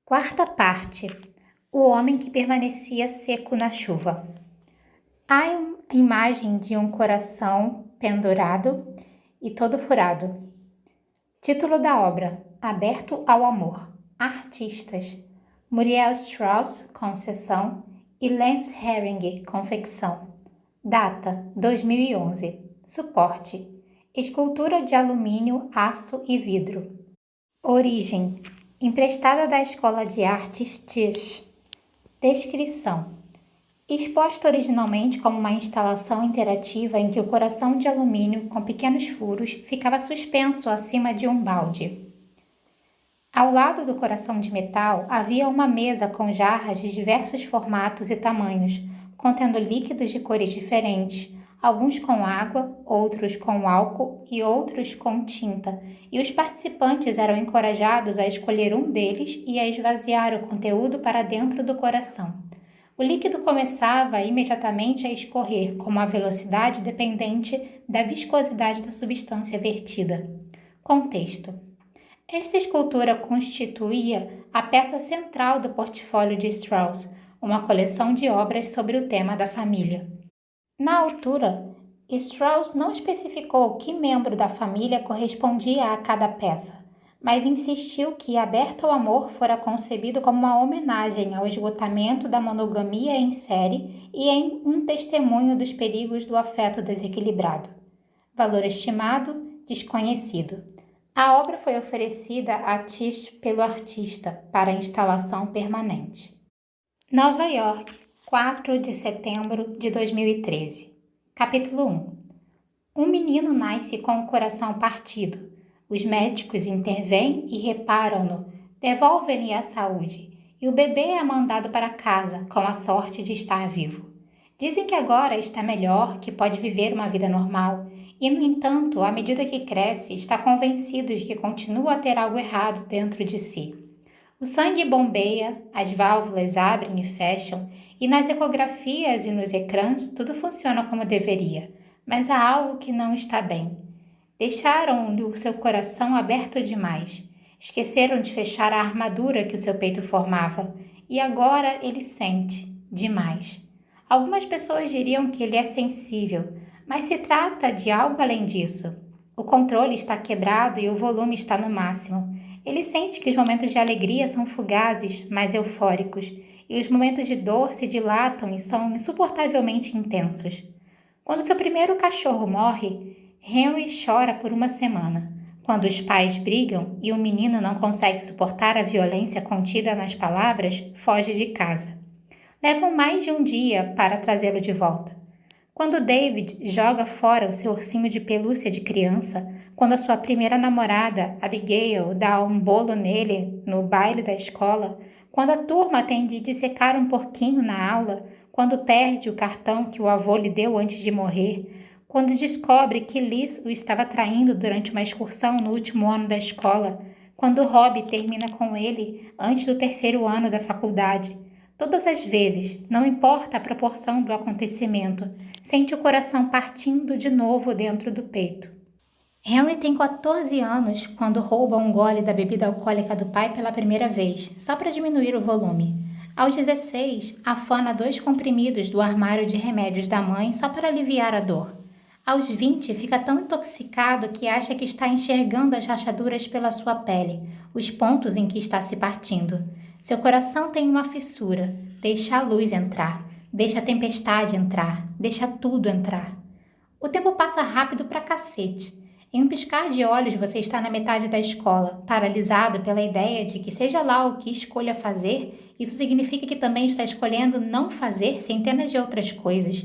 Quarta parte: o homem que permanecia seco na chuva. Há a imagem de um coração pendurado e todo furado. Título da obra: Aberto ao Amor. Artistas: Muriel Strauss, concessão, e Lance Herring, confecção. Data: 2011. Suporte: escultura de alumínio, aço e vidro. Origem: emprestada da Escola de Artes Tisch. Descrição: exposta originalmente como uma instalação interativa em que o coração de alumínio com pequenos furos ficava suspenso acima de um balde. Ao lado do coração de metal havia uma mesa com jarras de diversos formatos e tamanhos, contendo líquidos de cores diferentes, alguns com água, outros com álcool e outros com tinta, e os participantes eram encorajados a escolher um deles e a esvaziar o conteúdo para dentro do coração. O líquido começava imediatamente a escorrer com uma velocidade dependente da viscosidade da substância vertida. Contexto: esta escultura constituía a peça central do portfólio de Strauss, uma coleção de obras sobre o tema da família. Na altura, Strauss não especificou que membro da família correspondia a cada peça, mas insistiu que Aberto ao Amor fora concebido como uma homenagem ao esgotamento da monogamia em série e em um testemunho dos perigos do afeto desequilibrado. Valor estimado, desconhecido. A obra foi oferecida a Tisch pelo artista para instalação permanente. Nova York, 4 de setembro de 2013. Capítulo 1. Um menino nasce com o coração partido. Os médicos intervêm e reparam-no, devolvem-lhe a saúde, e o bebê é mandado para casa com a sorte de estar vivo. Dizem que agora está melhor, que pode viver uma vida normal, e, no entanto, à medida que cresce, está convencido de que continua a ter algo errado dentro de si. O sangue bombeia, as válvulas abrem e fecham, e nas ecografias e nos ecrãs tudo funciona como deveria, mas há algo que não está bem. Deixaram-lhe o seu coração aberto demais, esqueceram de fechar a armadura que o seu peito formava, e agora ele sente demais. Algumas pessoas diriam que ele é sensível, mas se trata de algo além disso. O controle está quebrado e o volume está no máximo. Ele sente que os momentos de alegria são fugazes, mas eufóricos, e os momentos de dor se dilatam e são insuportavelmente intensos. Quando seu primeiro cachorro morre, Henry chora por uma semana. Quando os pais brigam e o menino não consegue suportar a violência contida nas palavras, foge de casa. Levam mais de um dia para trazê-lo de volta. Quando David joga fora o seu ursinho de pelúcia de criança, quando a sua primeira namorada, Abigail, dá um bolo nele no baile da escola, quando a turma tem de dissecar um porquinho na aula, quando perde o cartão que o avô lhe deu antes de morrer, quando descobre que Liz o estava traindo durante uma excursão no último ano da escola, quando Rob termina com ele antes do terceiro ano da faculdade. Todas as vezes, não importa a proporção do acontecimento, sente o coração partindo de novo dentro do peito. Henry tem 14 anos quando rouba um gole da bebida alcoólica do pai pela primeira vez, só para diminuir o volume. Aos 16, afana 2 comprimidos do armário de remédios da mãe só para aliviar a dor. Aos 20, fica tão intoxicado que acha que está enxergando as rachaduras pela sua pele, os pontos em que está se partindo. Seu coração tem uma fissura, deixa a luz entrar, deixa a tempestade entrar, deixa tudo entrar. O tempo passa rápido pra cacete. Em um piscar de olhos você está na metade da escola, paralisado pela ideia de que seja lá o que escolha fazer, isso significa que também está escolhendo não fazer centenas de outras coisas.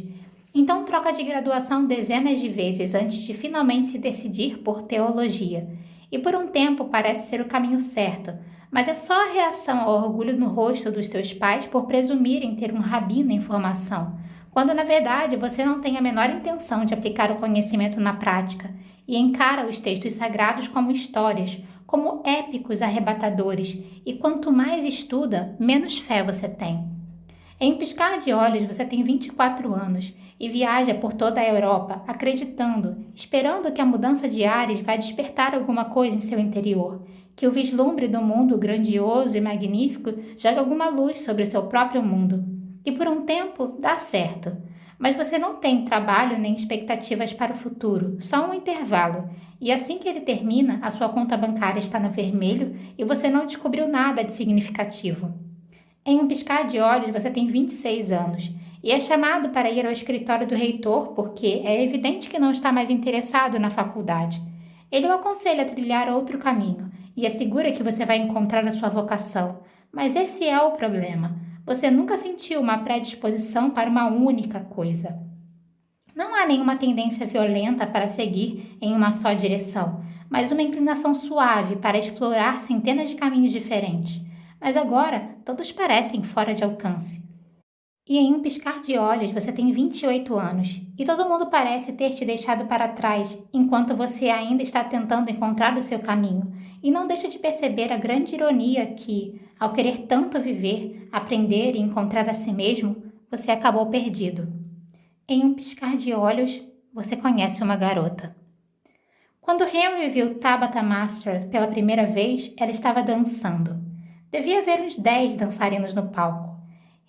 Então troca de graduação dezenas de vezes antes de finalmente se decidir por teologia. E por um tempo parece ser o caminho certo, mas é só a reação ao orgulho no rosto dos seus pais por presumirem ter um rabino em formação, quando na verdade você não tem a menor intenção de aplicar o conhecimento na prática e encara os textos sagrados como histórias, como épicos arrebatadores, e quanto mais estuda, menos fé você tem. Em um piscar de olhos você tem 24 anos e viaja por toda a Europa, acreditando, esperando que a mudança de ares vai despertar alguma coisa em seu interior, que o vislumbre do mundo grandioso e magnífico joga alguma luz sobre o seu próprio mundo. E por um tempo dá certo. Mas você não tem trabalho nem expectativas para o futuro, só um intervalo. E assim que ele termina, a sua conta bancária está no vermelho e você não descobriu nada de significativo. Em um piscar de olhos, você tem 26 anos e é chamado para ir ao escritório do reitor porque é evidente que não está mais interessado na faculdade. Ele o aconselha a trilhar outro caminho e assegura que você vai encontrar a sua vocação. Mas esse é o problema. Você nunca sentiu uma predisposição para uma única coisa. Não há nenhuma tendência violenta para seguir em uma só direção, mas uma inclinação suave para explorar centenas de caminhos diferentes. Mas agora, todos parecem fora de alcance. E em um piscar de olhos, você tem 28 anos, e todo mundo parece ter te deixado para trás, enquanto você ainda está tentando encontrar o seu caminho, e não deixa de perceber a grande ironia que, ao querer tanto viver, aprender e encontrar a si mesmo, você acabou perdido. Em um piscar de olhos, você conhece uma garota. Quando Henry viu Tabitha Masters pela primeira vez, ela estava dançando. Devia haver uns 10 dançarinos no palco.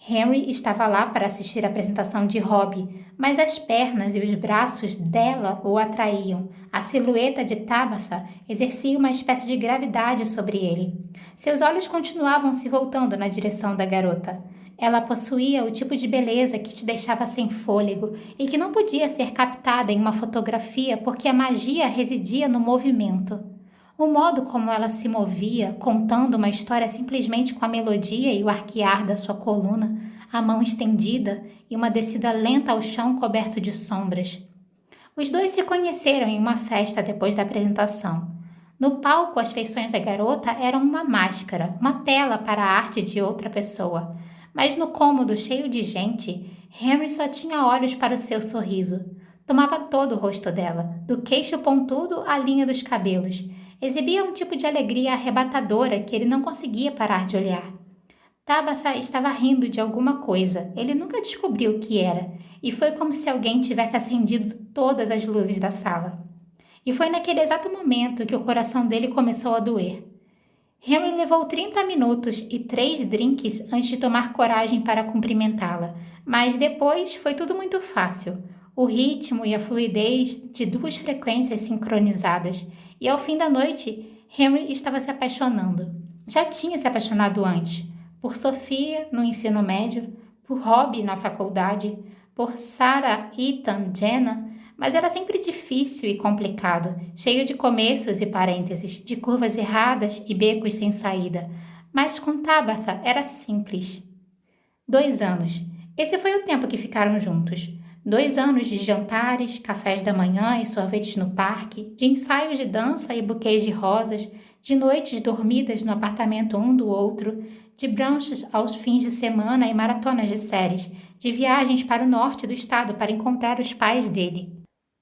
Henry estava lá para assistir a apresentação de Robbie, mas as pernas e os braços dela o atraíam. A silhueta de Tabitha exercia uma espécie de gravidade sobre ele. Seus olhos continuavam se voltando na direção da garota. Ela possuía o tipo de beleza que te deixava sem fôlego e que não podia ser captada em uma fotografia porque a magia residia no movimento. O modo como ela se movia, contando uma história simplesmente com a melodia e o arquear da sua coluna, a mão estendida e uma descida lenta ao chão coberto de sombras. Os dois se conheceram em uma festa depois da apresentação. No palco, as feições da garota eram uma máscara, uma tela para a arte de outra pessoa. Mas no cômodo cheio de gente, Henry só tinha olhos para o seu sorriso. Tomava todo o rosto dela, do queixo pontudo à linha dos cabelos. Exibia um tipo de alegria arrebatadora que ele não conseguia parar de olhar. Tabitha estava rindo de alguma coisa, ele nunca descobriu o que era, e foi como se alguém tivesse acendido todas as luzes da sala. E foi naquele exato momento que o coração dele começou a doer. Henry levou 30 minutos e 3 drinks antes de tomar coragem para cumprimentá-la, mas depois foi tudo muito fácil. O ritmo e a fluidez de 2 frequências sincronizadas, e ao fim da noite, Henry estava se apaixonando. Já tinha se apaixonado antes, por Sophia no ensino médio, por Robbie na faculdade, por Sarah, Ethan, Jenna, mas era sempre difícil e complicado, cheio de começos e parênteses, de curvas erradas e becos sem saída. Mas com Tabitha era simples. 2 anos. Esse foi o tempo que ficaram juntos. 2 anos de jantares, cafés da manhã e sorvetes no parque, de ensaios de dança e buquês de rosas, de noites dormidas no apartamento um do outro, de brunches aos fins de semana e maratonas de séries, de viagens para o norte do estado para encontrar os pais dele.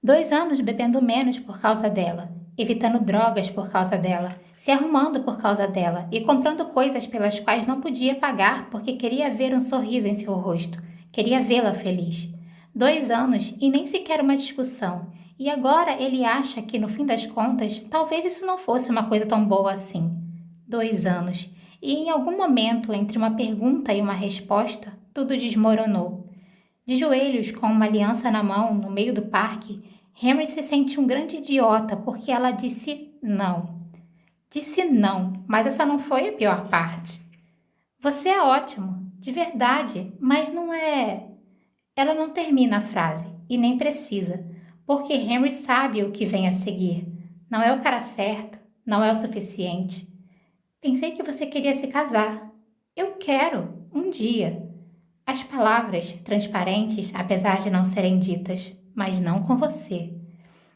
2 anos bebendo menos por causa dela, evitando drogas por causa dela, se arrumando por causa dela e comprando coisas pelas quais não podia pagar porque queria ver um sorriso em seu rosto, queria vê-la feliz. 2 anos e nem sequer uma discussão. E agora ele acha que, no fim das contas, talvez isso não fosse uma coisa tão boa assim. 2 anos. E em algum momento, entre uma pergunta e uma resposta, tudo desmoronou. De joelhos, com uma aliança na mão, no meio do parque, Henry se sente um grande idiota porque ela disse não. Disse não, mas essa não foi a pior parte. Você é ótimo, de verdade, mas não é... Ela não termina a frase, e nem precisa, porque Henry sabe o que vem a seguir. Não é o cara certo, não é o suficiente. Pensei que você queria se casar. Eu quero, um dia. As palavras, transparentes, apesar de não serem ditas, mas não com você.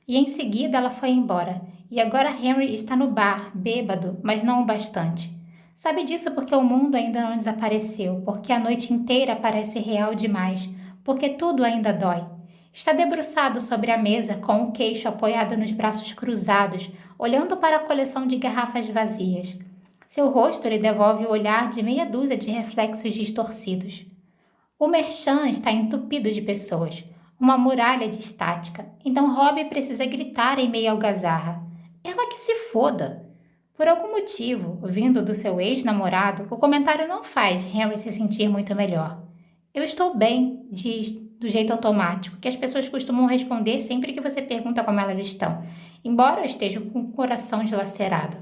E em seguida ela foi embora, e agora Henry está no bar, bêbado, mas não o bastante. Sabe disso porque o mundo ainda não desapareceu, porque a noite inteira parece real demais, porque tudo ainda dói. Está debruçado sobre a mesa, com o queixo apoiado nos braços cruzados, olhando para a coleção de garrafas vazias. Seu rosto lhe devolve o olhar de meia dúzia de reflexos distorcidos. O merchan está entupido de pessoas, uma muralha de estática, então Robbie precisa gritar em meio à algazarra. Ela que se foda! Por algum motivo, vindo do seu ex-namorado, o comentário não faz Henry se sentir muito melhor. Eu estou bem, diz do jeito automático, que as pessoas costumam responder sempre que você pergunta como elas estão, embora estejam com o coração dilacerado.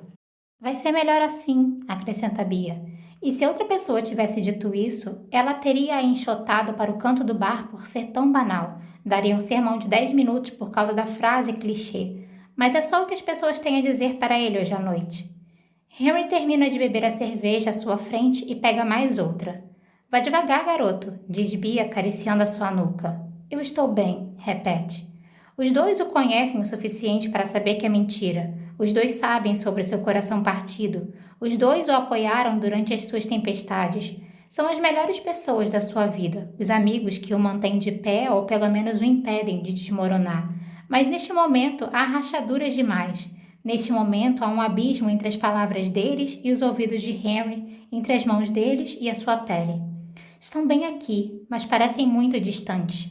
Vai ser melhor assim, acrescenta Bia. E se outra pessoa tivesse dito isso, ela teria a enxotado para o canto do bar por ser tão banal. Daria um sermão de 10 minutos por causa da frase clichê. Mas é só o que as pessoas têm a dizer para ele hoje à noite. Henry termina de beber a cerveja à sua frente e pega mais outra. Vá devagar, garoto, diz Bia acariciando a sua nuca. Eu estou bem, repete. Os dois o conhecem o suficiente para saber que é mentira. Os dois sabem sobre seu coração partido. Os dois o apoiaram durante as suas tempestades. São as melhores pessoas da sua vida, os amigos que o mantêm de pé ou pelo menos o impedem de desmoronar. Mas neste momento há rachaduras demais. Neste momento há um abismo entre as palavras deles e os ouvidos de Henry, entre as mãos deles e a sua pele. Estão bem aqui, mas parecem muito distantes.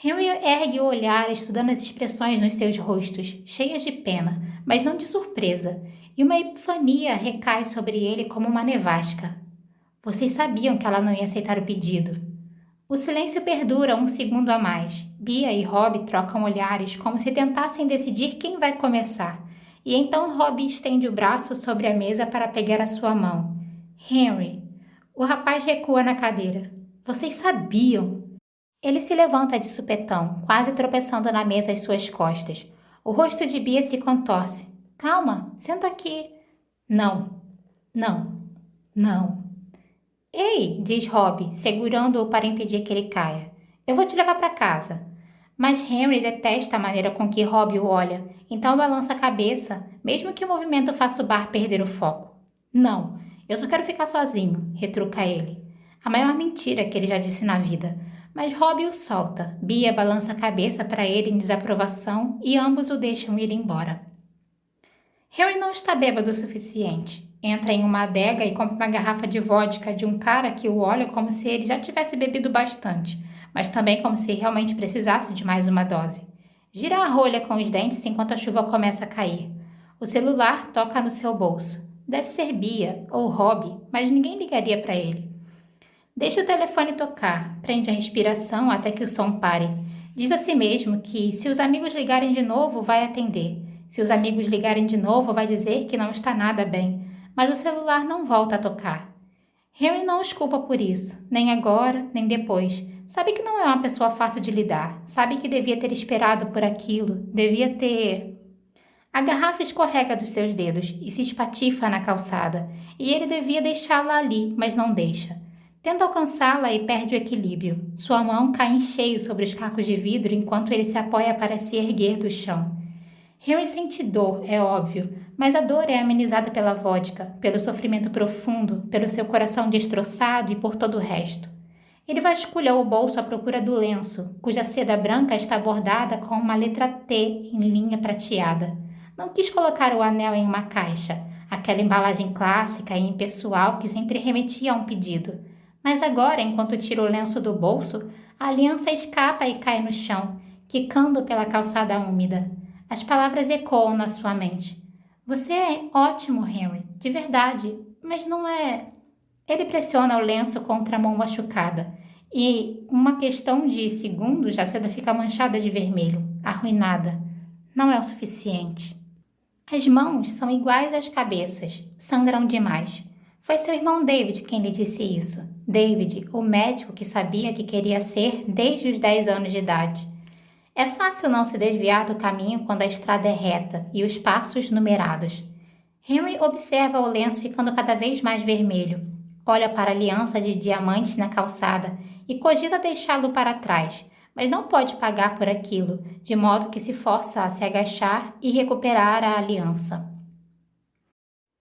Henry ergue o olhar, estudando as expressões nos seus rostos, cheias de pena, mas não de surpresa, e uma epifania recai sobre ele como uma nevasca. Vocês sabiam que ela não ia aceitar o pedido. O silêncio perdura um segundo a mais. Bia e Rob trocam olhares como se tentassem decidir quem vai começar. E então Rob estende o braço sobre a mesa para pegar a sua mão. Henry. O rapaz recua na cadeira. Vocês sabiam? Ele se levanta de supetão, quase tropeçando na mesa às suas costas. O rosto de Bia se contorce. Calma, senta aqui. Não, não, não. Ei, diz Rob, segurando-o para impedir que ele caia. Eu vou te levar para casa. Mas Henry detesta a maneira com que Rob o olha, então balança a cabeça, mesmo que o movimento faça o bar perder o foco. Não, eu só quero ficar sozinho, retruca ele. A maior mentira que ele já disse na vida. Mas Rob o solta. Bia balança a cabeça para ele em desaprovação e ambos o deixam ir embora. Henry não está bêbado o suficiente. Entra em uma adega e compra uma garrafa de vodka de um cara que o olha como se ele já tivesse bebido bastante, mas também como se realmente precisasse de mais uma dose. Gira a rolha com os dentes enquanto a chuva começa a cair. O celular toca no seu bolso. Deve ser Bia ou Rob, mas ninguém ligaria para ele. Deixa o telefone tocar, prende a respiração até que o som pare. Diz a si mesmo que, se os amigos ligarem de novo, vai atender. Se os amigos ligarem de novo, vai dizer que não está nada bem. Mas o celular não volta a tocar. Henry não os culpa por isso, nem agora, nem depois. Sabe que não é uma pessoa fácil de lidar. Sabe que devia ter esperado por aquilo. Devia ter... A garrafa escorrega dos seus dedos e se espatifa na calçada. E ele devia deixá-la ali, mas não deixa. Tenta alcançá-la e perde o equilíbrio. Sua mão cai em cheio sobre os cacos de vidro enquanto ele se apoia para se erguer do chão. Henry sente dor, é óbvio, mas a dor é amenizada pela vodka, pelo sofrimento profundo, pelo seu coração destroçado e por todo o resto. Ele vasculha o bolso à procura do lenço, cuja seda branca está bordada com uma letra T em linha prateada. Não quis colocar o anel em uma caixa, aquela embalagem clássica e impessoal que sempre remetia a um pedido. Mas agora, enquanto tira o lenço do bolso, a aliança escapa e cai no chão, quicando pela calçada úmida. As palavras ecoam na sua mente. Você é ótimo, Henry, de verdade, mas não é... Ele pressiona o lenço contra a mão machucada, e uma questão de segundos a seda fica manchada de vermelho, arruinada. Não é o suficiente. As mãos são iguais às cabeças, sangram demais. Foi seu irmão David quem lhe disse isso. David, o médico que sabia que queria ser desde os 10 anos de idade. É fácil não se desviar do caminho quando a estrada é reta e os passos numerados. Henry observa o lenço ficando cada vez mais vermelho. Olha para a aliança de diamantes na calçada e cogita deixá-lo para trás, mas não pode pagar por aquilo, de modo que se força a se agachar e recuperar a aliança.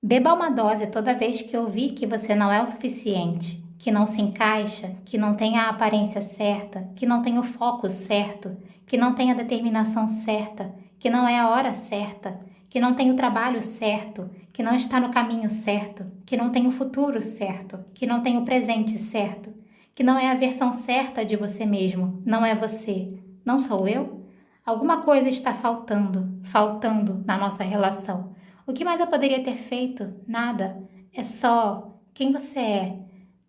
Beba uma dose toda vez que ouvir que você não é o suficiente, que não se encaixa, que não tem a aparência certa, que não tem o foco certo, que não tem a determinação certa, que não é a hora certa, que não tem o trabalho certo, que não está no caminho certo, que não tem o futuro certo, que não tem o presente certo, que não é a versão certa de você mesmo, não é você, não sou eu? Alguma coisa está faltando na nossa relação. O que mais eu poderia ter feito? Nada. É só quem você é.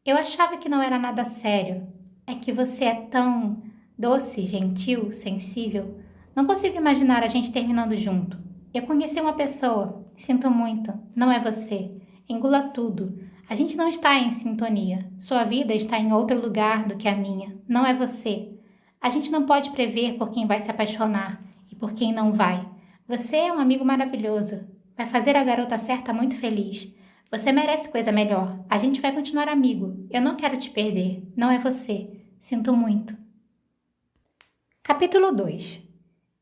Eu achava que não era nada sério. É que você é tão doce, gentil, sensível. Não consigo imaginar a gente terminando junto. Eu conheci uma pessoa. Sinto muito. Não é você. Engula tudo. A gente não está em sintonia. Sua vida está em outro lugar do que a minha. Não é você. A gente não pode prever por quem vai se apaixonar e por quem não vai. Você é um amigo maravilhoso. Vai fazer a garota certa muito feliz. Você merece coisa melhor. A gente vai continuar amigo. Eu não quero te perder. Não é você. Sinto muito. Capítulo 2.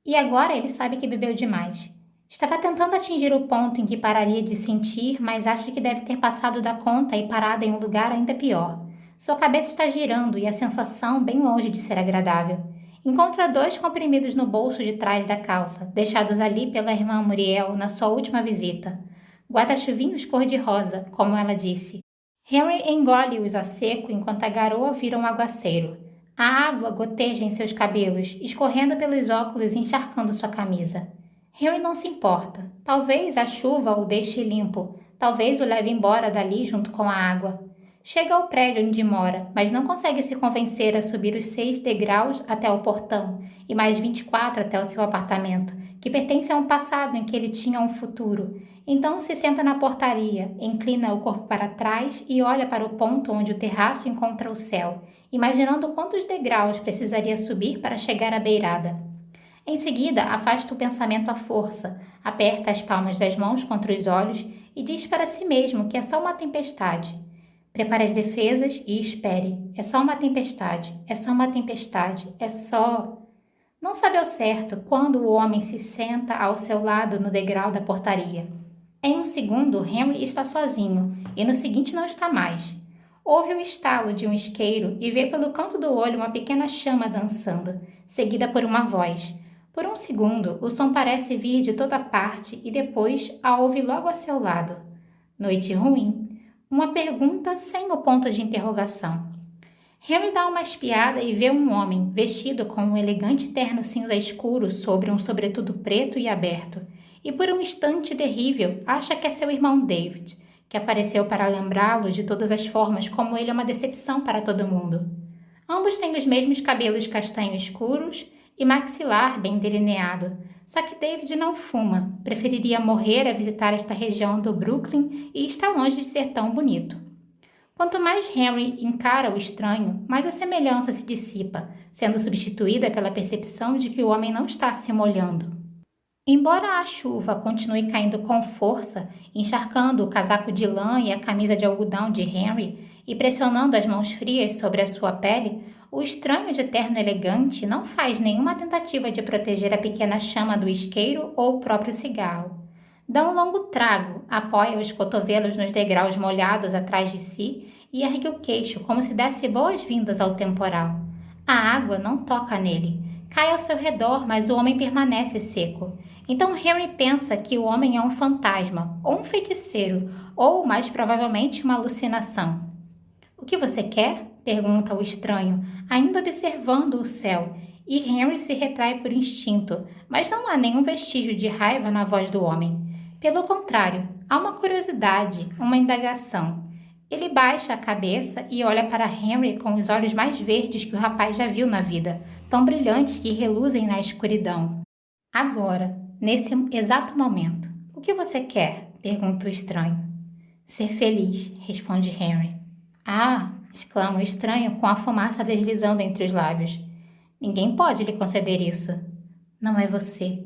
E agora ele sabe que bebeu demais. Estava tentando atingir o ponto em que pararia de sentir, mas acha que deve ter passado da conta e parado em um lugar ainda pior. Sua cabeça está girando e a sensação bem longe de ser agradável. Encontra 2 comprimidos no bolso de trás da calça, deixados ali pela irmã Muriel na sua última visita. Guarda-chuvinhos cor-de-rosa, como ela disse. Henry engole-os a seco enquanto a garoa vira um aguaceiro. A água goteja em seus cabelos, escorrendo pelos óculos e encharcando sua camisa. Henry não se importa. Talvez a chuva o deixe limpo. Talvez o leve embora dali junto com a água. Chega ao prédio onde mora, mas não consegue se convencer a subir os 6 degraus até o portão e mais 24 até o seu apartamento, que pertence a um passado em que ele tinha um futuro. Então se senta na portaria, inclina o corpo para trás e olha para o ponto onde o terraço encontra o céu, imaginando quantos degraus precisaria subir para chegar à beirada. Em seguida, afasta o pensamento à força, aperta as palmas das mãos contra os olhos e diz para si mesmo que é só uma tempestade. Prepare as defesas e espere. É só uma tempestade, é só uma tempestade, é só... Não sabe ao certo quando o homem se senta ao seu lado no degrau da portaria. Em um segundo, Henry está sozinho, e no seguinte não está mais. Ouve o estalo de um isqueiro e vê pelo canto do olho uma pequena chama dançando, seguida por uma voz. Por um segundo, o som parece vir de toda parte e depois a ouve logo a seu lado. Noite ruim. Uma pergunta sem o ponto de interrogação. Henry dá uma espiada e vê um homem, vestido com um elegante terno cinza escuro sobre um sobretudo preto e aberto. E por um instante terrível, acha que é seu irmão David, que apareceu para lembrá-lo de todas as formas como ele é uma decepção para todo mundo. Ambos têm os mesmos cabelos castanho escuros e maxilar bem delineado, só que David não fuma, preferiria morrer a visitar esta região do Brooklyn e está longe de ser tão bonito. Quanto mais Henry encara o estranho, mais a semelhança se dissipa, sendo substituída pela percepção de que o homem não está se molhando. Embora a chuva continue caindo com força, encharcando o casaco de lã e a camisa de algodão de Henry e pressionando as mãos frias sobre a sua pele, o estranho de terno elegante não faz nenhuma tentativa de proteger a pequena chama do isqueiro ou o próprio cigarro. Dá um longo trago, apoia os cotovelos nos degraus molhados atrás de si e ergue o queixo como se desse boas-vindas ao temporal. A água não toca nele. Cai ao seu redor, mas o homem permanece seco. Então Henry pensa que o homem é um fantasma, ou um feiticeiro, ou, mais provavelmente, uma alucinação. O que você quer? Pergunta o estranho, ainda observando o céu, e Henry se retrai por instinto, mas não há nenhum vestígio de raiva na voz do homem. Pelo contrário, há uma curiosidade, uma indagação. Ele baixa a cabeça e olha para Henry com os olhos mais verdes que o rapaz já viu na vida, tão brilhantes que reluzem na escuridão. Agora, nesse exato momento, o que você quer? Pergunta o estranho. Ser feliz, responde Henry. Ah! Exclama o estranho com a fumaça deslizando entre os lábios. Ninguém pode lhe conceder isso. Não é você.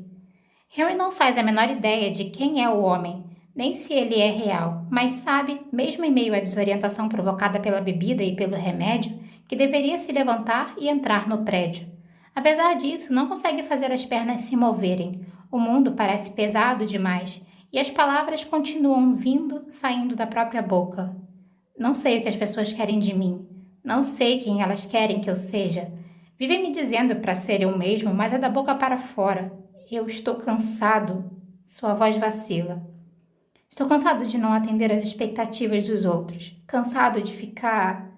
Henry não faz a menor ideia de quem é o homem, nem se ele é real, mas sabe, mesmo em meio à desorientação provocada pela bebida e pelo remédio, que deveria se levantar e entrar no prédio. Apesar disso, não consegue fazer as pernas se moverem. O mundo parece pesado demais e as palavras continuam vindo, saindo da própria boca. Não sei o que as pessoas querem de mim. Não sei quem elas querem que eu seja. Vivem me dizendo para ser eu mesmo, mas é da boca para fora. Eu estou cansado. Sua voz vacila. Estou cansado de não atender às expectativas dos outros. Cansado de ficar...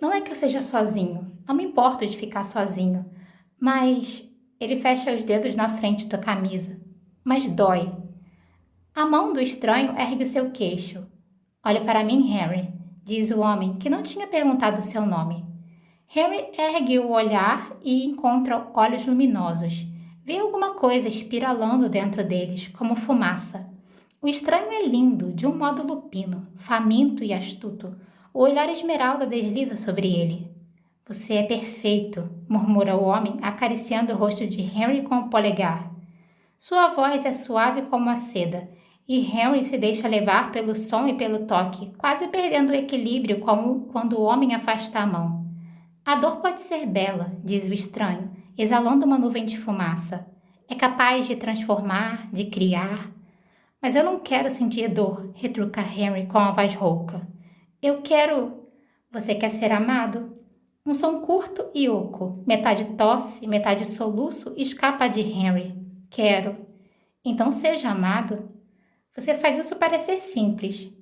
Não é que eu seja sozinho. Não me importo de ficar sozinho. Mas... Ele fecha os dedos na frente da camisa. Mas dói. A mão do estranho ergue seu queixo. Olhe para mim, Henry, diz o homem que não tinha perguntado seu nome. Henry ergue o olhar e encontra olhos luminosos. Vê alguma coisa espiralando dentro deles, como fumaça. O estranho é lindo, de um modo lupino, faminto e astuto. O olhar esmeralda desliza sobre ele. Você é perfeito, murmura o homem, acariciando o rosto de Henry com o polegar. Sua voz é suave como a seda, e Henry se deixa levar pelo som e pelo toque, quase perdendo o equilíbrio como quando o homem afasta a mão. A dor pode ser bela, diz o estranho, exalando uma nuvem de fumaça. É capaz de transformar, de criar. Mas eu não quero sentir dor, retruca Henry com a voz rouca. Eu quero... Você quer ser amado? Um som curto e oco, metade tosse, metade soluço, escapa de Henry. Quero. Então seja amado. Você faz isso parecer simples.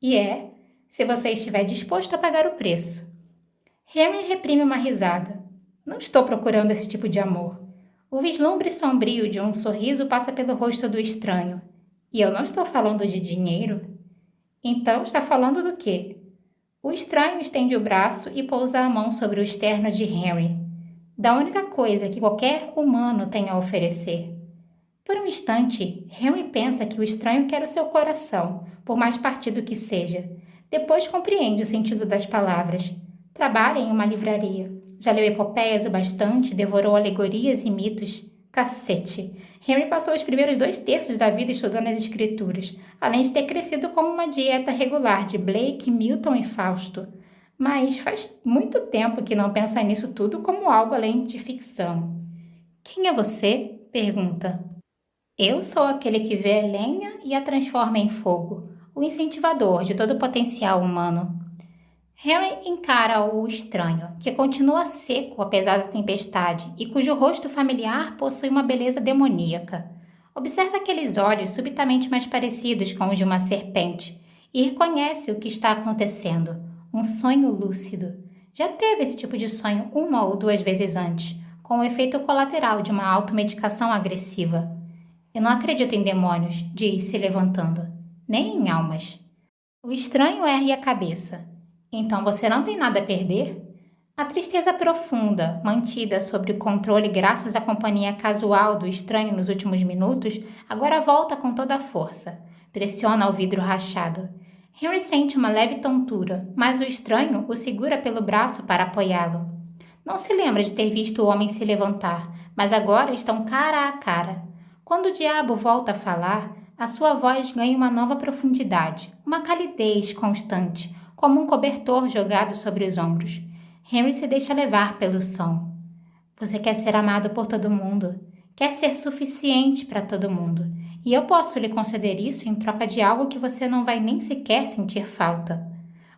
E é, se você estiver disposto a pagar o preço. Henry reprime uma risada. Não estou procurando esse tipo de amor. O vislumbre sombrio de um sorriso passa pelo rosto do estranho. E eu não estou falando de dinheiro. Então está falando do quê? O estranho estende o braço e pousa a mão sobre o externo de Henry. Da única coisa que qualquer humano tem a oferecer. Por um instante, Henry pensa que o estranho quer o seu coração, por mais partido que seja. Depois compreende o sentido das palavras. Trabalha em uma livraria. Já leu epopeias o bastante, devorou alegorias e mitos. Cacete! Henry passou os primeiros 2/3 da vida estudando as escrituras, além de ter crescido com uma dieta regular de Blake, Milton e Fausto. Mas faz muito tempo que não pensa nisso tudo como algo além de ficção. Quem é você? Pergunta. Eu sou aquele que vê a lenha e a transforma em fogo, o incentivador de todo o potencial humano. Henry encara o estranho, que continua seco apesar da tempestade e cujo rosto familiar possui uma beleza demoníaca. Observa aqueles olhos subitamente mais parecidos com os de uma serpente e reconhece o que está acontecendo, um sonho lúcido. Já teve esse tipo de sonho 1 ou 2 vezes antes, com o efeito colateral de uma automedicação agressiva. Eu não acredito em demônios, diz, se levantando, nem em almas. O estranho ergue a cabeça. Então você não tem nada a perder? A tristeza profunda, mantida sob o controle graças à companhia casual do estranho nos últimos minutos, agora volta com toda a força. Pressiona o vidro rachado. Henry sente uma leve tontura, mas o estranho o segura pelo braço para apoiá-lo. Não se lembra de ter visto o homem se levantar, mas agora estão cara a cara. Quando o diabo volta a falar, a sua voz ganha uma nova profundidade, uma calidez constante, como um cobertor jogado sobre os ombros. Henry se deixa levar pelo som. Você quer ser amado por todo mundo, quer ser suficiente para todo mundo, e eu posso lhe conceder isso em troca de algo que você não vai nem sequer sentir falta.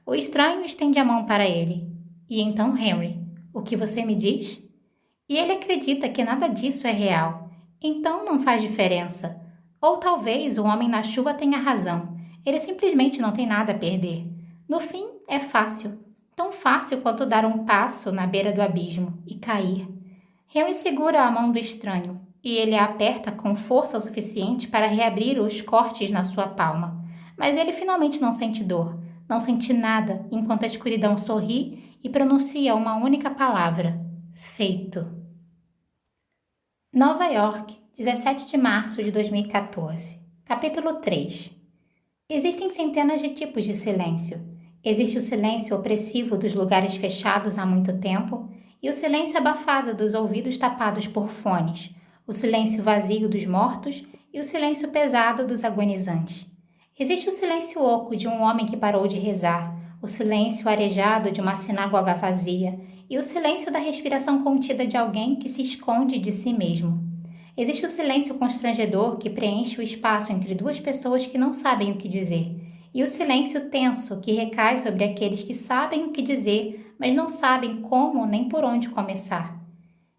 O estranho estende a mão para ele. E então, Henry, o que você me diz? E ele acredita que nada disso é real. Então não faz diferença. Ou talvez o homem na chuva tenha razão. Ele simplesmente não tem nada a perder. No fim, é fácil. Tão fácil quanto dar um passo na beira do abismo e cair. Henry segura a mão do estranho e ele a aperta com força o suficiente para reabrir os cortes na sua palma. Mas ele finalmente não sente dor, não sente nada, enquanto a escuridão sorri e pronuncia uma única palavra: feito. Nova York, 17 de março de 2014. Capítulo 3. Existem centenas de tipos de silêncio. Existe o silêncio opressivo dos lugares fechados há muito tempo e o silêncio abafado dos ouvidos tapados por fones, o silêncio vazio dos mortos e o silêncio pesado dos agonizantes. Existe o silêncio oco de um homem que parou de rezar, o silêncio arejado de uma sinagoga vazia e o silêncio da respiração contida de alguém que se esconde de si mesmo. Existe o silêncio constrangedor que preenche o espaço entre duas pessoas que não sabem o que dizer, e o silêncio tenso que recai sobre aqueles que sabem o que dizer, mas não sabem como nem por onde começar.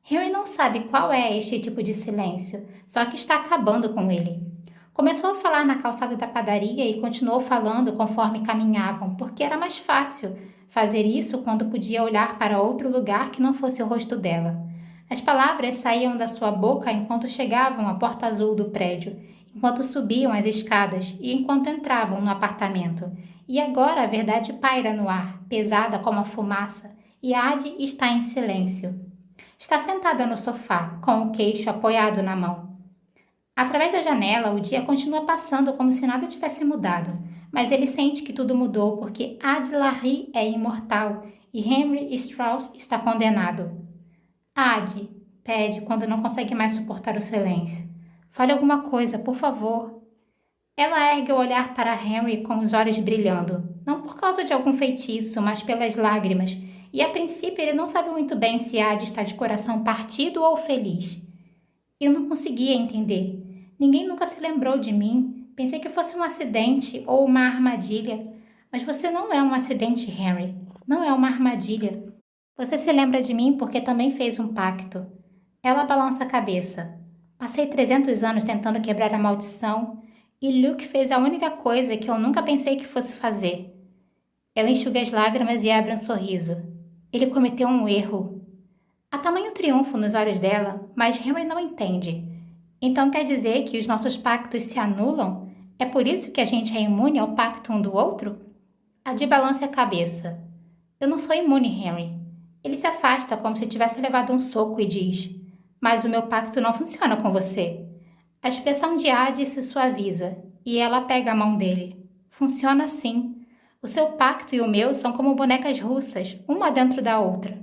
Henry não sabe qual é este tipo de silêncio, só que está acabando com ele. Começou a falar na calçada da padaria e continuou falando conforme caminhavam, porque era mais fácil fazer isso quando podia olhar para outro lugar que não fosse o rosto dela. As palavras saíam da sua boca enquanto chegavam à porta azul do prédio, enquanto subiam as escadas e enquanto entravam no apartamento. E agora a verdade paira no ar, pesada como a fumaça, e Adi está em silêncio. Está sentada no sofá, com o queixo apoiado na mão. Através da janela, o dia continua passando como se nada tivesse mudado, mas ele sente que tudo mudou porque Adi Larry é imortal e Henry Strauss está condenado. Adi, pede quando não consegue mais suportar o silêncio. Fale alguma coisa, por favor. Ela ergue o olhar para Henry com os olhos brilhando, não por causa de algum feitiço, mas pelas lágrimas, e a princípio ele não sabe muito bem se Adi está de coração partido ou feliz. Eu não conseguia entender. Ninguém nunca se lembrou de mim. Pensei que fosse um acidente ou uma armadilha. Mas você não é um acidente, Henry. Não é uma armadilha. Você se lembra de mim porque também fez um pacto. Ela balança a cabeça. Passei 300 anos tentando quebrar a maldição e Luke fez a única coisa que eu nunca pensei que fosse fazer. Ela enxuga as lágrimas e abre um sorriso. Ele cometeu um erro. Há tamanho triunfo nos olhos dela, mas Henry não entende. Então quer dizer que os nossos pactos se anulam? É por isso que a gente é imune ao pacto um do outro? Adi balança a cabeça. Eu não sou imune, Henry. Ele se afasta como se tivesse levado um soco e diz: mas o meu pacto não funciona com você. A expressão de Adi se suaviza e ela pega a mão dele. Funciona sim. O seu pacto e o meu são como bonecas russas, uma dentro da outra.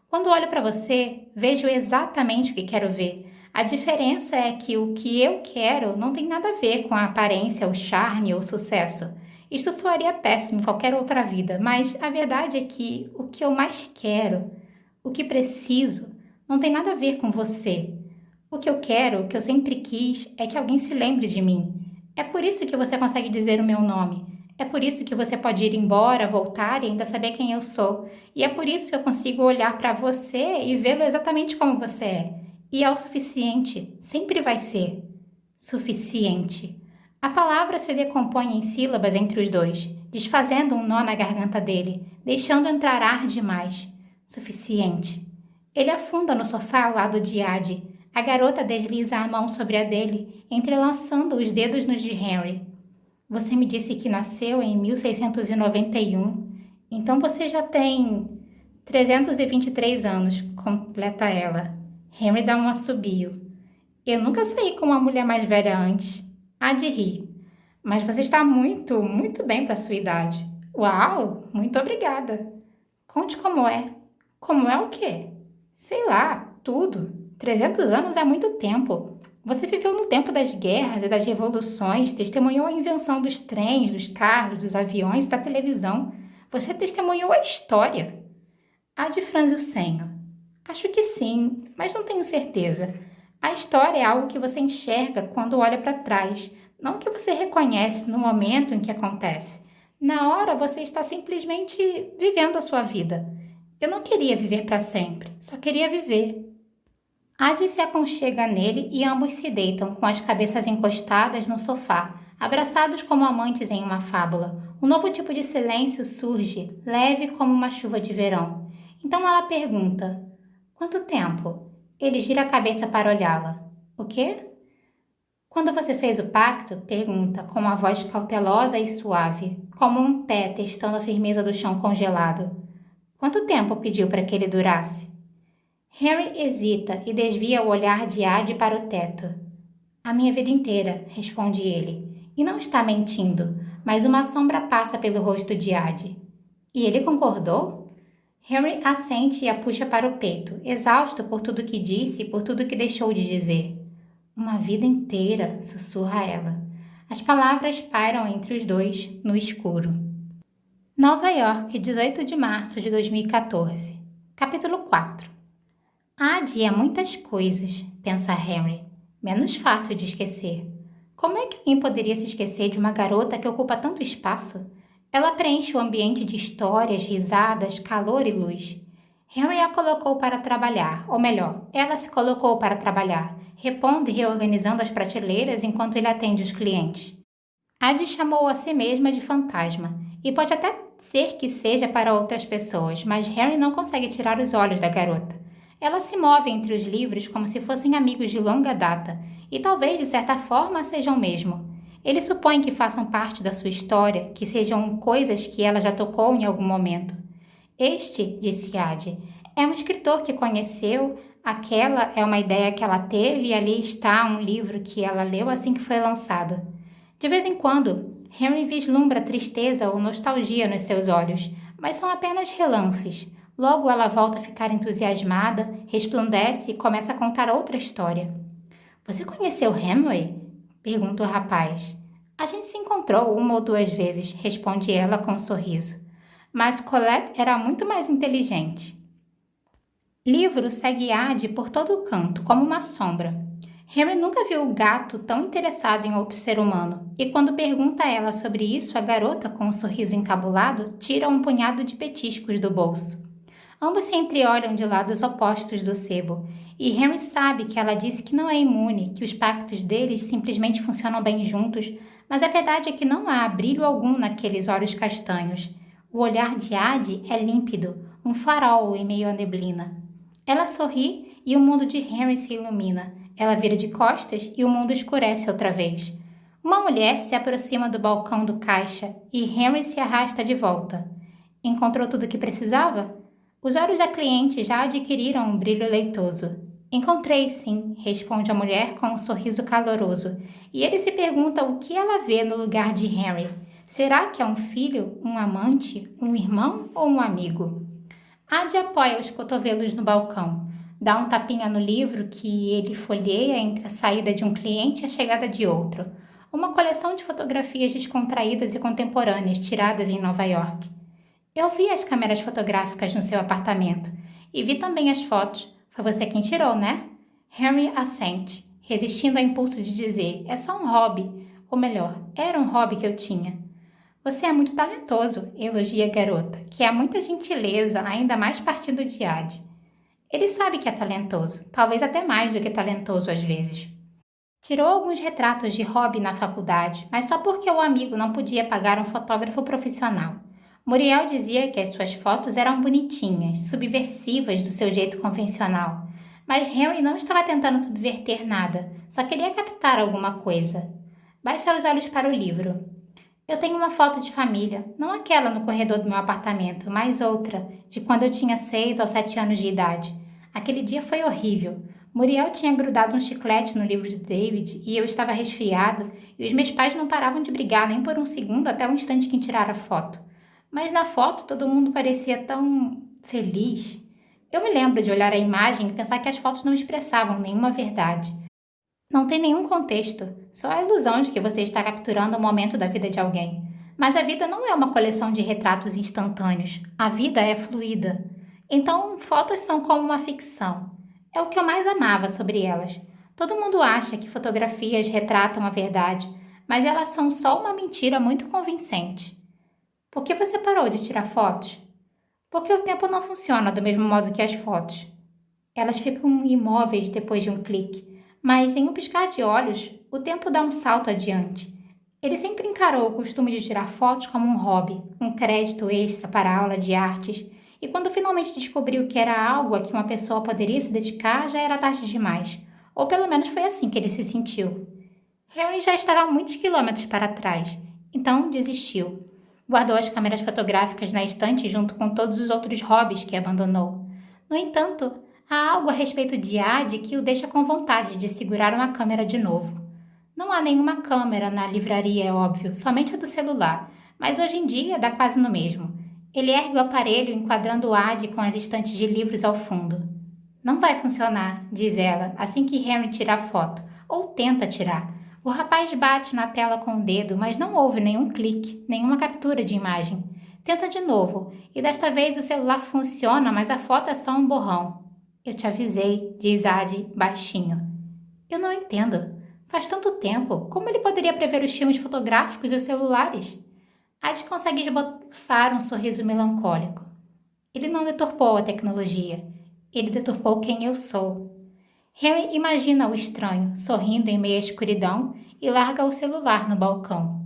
Quando olho para você, vejo exatamente o que quero ver. A diferença é que o que eu quero não tem nada a ver com a aparência, o charme ou o sucesso. Isto soaria péssimo em qualquer outra vida, mas a verdade é que o que eu mais quero, o que preciso, não tem nada a ver com você. O que eu quero, o que eu sempre quis, é que alguém se lembre de mim. É por isso que você consegue dizer o meu nome. É por isso que você pode ir embora, voltar e ainda saber quem eu sou. E é por isso que eu consigo olhar para você e vê-lo exatamente como você é. E é o suficiente. Sempre vai ser. Suficiente. A palavra se decompõe em sílabas entre os dois, desfazendo um nó na garganta dele, deixando entrar ar demais. Suficiente. Ele afunda no sofá ao lado de Adi. A garota desliza a mão sobre a dele, entrelaçando os dedos nos de Henry. Você me disse que nasceu em 1691, então você já tem 323 anos, completa ela. Henry dá um assobio. Eu nunca saí com uma mulher mais velha antes. Adi ri. Mas você está muito, muito bem para sua idade. Uau, muito obrigada. Conte como é. Como é o quê? Sei lá, tudo. 300 anos é muito tempo. Você viveu no tempo das guerras e das revoluções, testemunhou a invenção dos trens, dos carros, dos aviões e da televisão. Você testemunhou a história. Adi franze o senho. Acho que sim, mas não tenho certeza. A história é algo que você enxerga quando olha para trás, não que você reconhece no momento em que acontece. Na hora você está simplesmente vivendo a sua vida. Eu não queria viver para sempre, só queria viver. Adi se aconchega nele e ambos se deitam com as cabeças encostadas no sofá, abraçados como amantes em uma fábula. Um novo tipo de silêncio surge, leve como uma chuva de verão. Então ela pergunta: quanto tempo? Ele gira a cabeça para olhá-la. O quê? Quando você fez o pacto? Pergunta, com uma voz cautelosa e suave, como um pé testando a firmeza do chão congelado. Quanto tempo pediu para que ele durasse? Henry hesita e desvia o olhar de Adi para o teto. A minha vida inteira, responde ele, e não está mentindo, mas uma sombra passa pelo rosto de Adi. E ele concordou? Henry assente e a puxa para o peito, exausto por tudo que disse e por tudo que deixou de dizer. Uma vida inteira, sussurra ela. As palavras pairam entre os dois, no escuro. Nova York, 18 de março de 2014. Capítulo 4. Adi é muitas coisas, pensa Henry. Menos fácil de esquecer. Como é que alguém poderia se esquecer de uma garota que ocupa tanto espaço? Ela preenche o ambiente de histórias, risadas, calor e luz. Henry a colocou para trabalhar, ou melhor, ela se colocou para trabalhar, repondo e reorganizando as prateleiras enquanto ele atende os clientes. Adi chamou a si mesma de fantasma, e pode até ser que seja para outras pessoas, mas Henry não consegue tirar os olhos da garota. Ela se move entre os livros como se fossem amigos de longa data, e talvez de certa forma sejam mesmo. Ele supõe que façam parte da sua história, que sejam coisas que ela já tocou em algum momento. Este, disse Ade, é um escritor que conheceu, aquela é uma ideia que ela teve e ali está um livro que ela leu assim que foi lançado. De vez em quando, Henry vislumbra tristeza ou nostalgia nos seus olhos, mas são apenas relances. Logo ela volta a ficar entusiasmada, resplandece e começa a contar outra história. Você conheceu Hemingway? Pergunta o rapaz. A gente se encontrou uma ou duas vezes, responde ela com um sorriso. Mas Colette era muito mais inteligente. Livro segue Ade por todo o canto, como uma sombra. Henry nunca viu o gato tão interessado em outro ser humano, e quando pergunta a ela sobre isso, a garota, com um sorriso encabulado, tira um punhado de petiscos do bolso. Ambos se entreolham de lados opostos do sebo, e Henry sabe que ela disse que não é imune, que os pactos deles simplesmente funcionam bem juntos, mas a verdade é que não há brilho algum naqueles olhos castanhos. O olhar de Ade é límpido, um farol em meio à neblina. Ela sorri e o mundo de Henry se ilumina. Ela vira de costas e o mundo escurece outra vez. Uma mulher se aproxima do balcão do caixa e Henry se arrasta de volta. Encontrou tudo o que precisava? Os olhos da cliente já adquiriram um brilho leitoso. Encontrei sim, responde a mulher com um sorriso caloroso, e ele se pergunta o que ela vê no lugar de Henry. Será que é um filho, um amante, um irmão ou um amigo? Ade apoia os cotovelos no balcão, dá um tapinha no livro que ele folheia entre a saída de um cliente e a chegada de outro. Uma coleção de fotografias descontraídas e contemporâneas tiradas em Nova York. Eu vi as câmeras fotográficas no seu apartamento e vi também as fotos. Foi você quem tirou, né? Henry assente, resistindo ao impulso de dizer, é só um hobby. Ou melhor, era um hobby que eu tinha. Você é muito talentoso, elogia a garota, que há muita gentileza, ainda mais partindo de Ade. Ele sabe que é talentoso, talvez até mais do que talentoso às vezes. Tirou alguns retratos de hobby na faculdade, mas só porque o amigo não podia pagar um fotógrafo profissional. Muriel dizia que as suas fotos eram bonitinhas, subversivas do seu jeito convencional. Mas Henry não estava tentando subverter nada, só queria captar alguma coisa. Baixa os olhos para o livro. Eu tenho uma foto de família, não aquela no corredor do meu apartamento, mas outra, de quando eu tinha 6 ou 7 anos de idade. Aquele dia foi horrível. Muriel tinha grudado um chiclete no livro de David e eu estava resfriado e os meus pais não paravam de brigar nem por um segundo até o instante que tiraram a foto. Mas na foto todo mundo parecia tão feliz. Eu me lembro de olhar a imagem e pensar que as fotos não expressavam nenhuma verdade. Não tem nenhum contexto, só a ilusão de que você está capturando o momento da vida de alguém. Mas a vida não é uma coleção de retratos instantâneos, a vida é fluida. Então, fotos são como uma ficção. É o que eu mais amava sobre elas. Todo mundo acha que fotografias retratam a verdade, mas elas são só uma mentira muito convincente. Por que você parou de tirar fotos? Porque o tempo não funciona do mesmo modo que as fotos. Elas ficam imóveis depois de um clique. Mas, em um piscar de olhos, o tempo dá um salto adiante. Ele sempre encarou o costume de tirar fotos como um hobby, um crédito extra para a aula de artes, e quando finalmente descobriu que era algo a que uma pessoa poderia se dedicar, já era tarde demais. Ou pelo menos foi assim que ele se sentiu. Henry já estava a muitos quilômetros para trás, então desistiu. Guardou as câmeras fotográficas na estante junto com todos os outros hobbies que abandonou. No entanto, há algo a respeito de Ade que o deixa com vontade de segurar uma câmera de novo. Não há nenhuma câmera na livraria, é óbvio, somente a do celular, mas hoje em dia dá quase no mesmo. Ele ergue o aparelho enquadrando Ade com as estantes de livros ao fundo. Não vai funcionar, diz ela, assim que Henry tira a foto, ou tenta tirar. O rapaz bate na tela com o dedo, mas não houve nenhum clique, nenhuma captura de imagem. Tenta de novo, e desta vez o celular funciona, mas a foto é só um borrão. Eu te avisei, diz Ade, baixinho. Eu não entendo. Faz tanto tempo, como ele poderia prever os filmes fotográficos e os celulares? Ade consegue esboçar um sorriso melancólico. Ele não deturpou a tecnologia. Ele deturpou quem eu sou. Henry imagina o estranho, sorrindo em meio à escuridão, e larga o celular no balcão.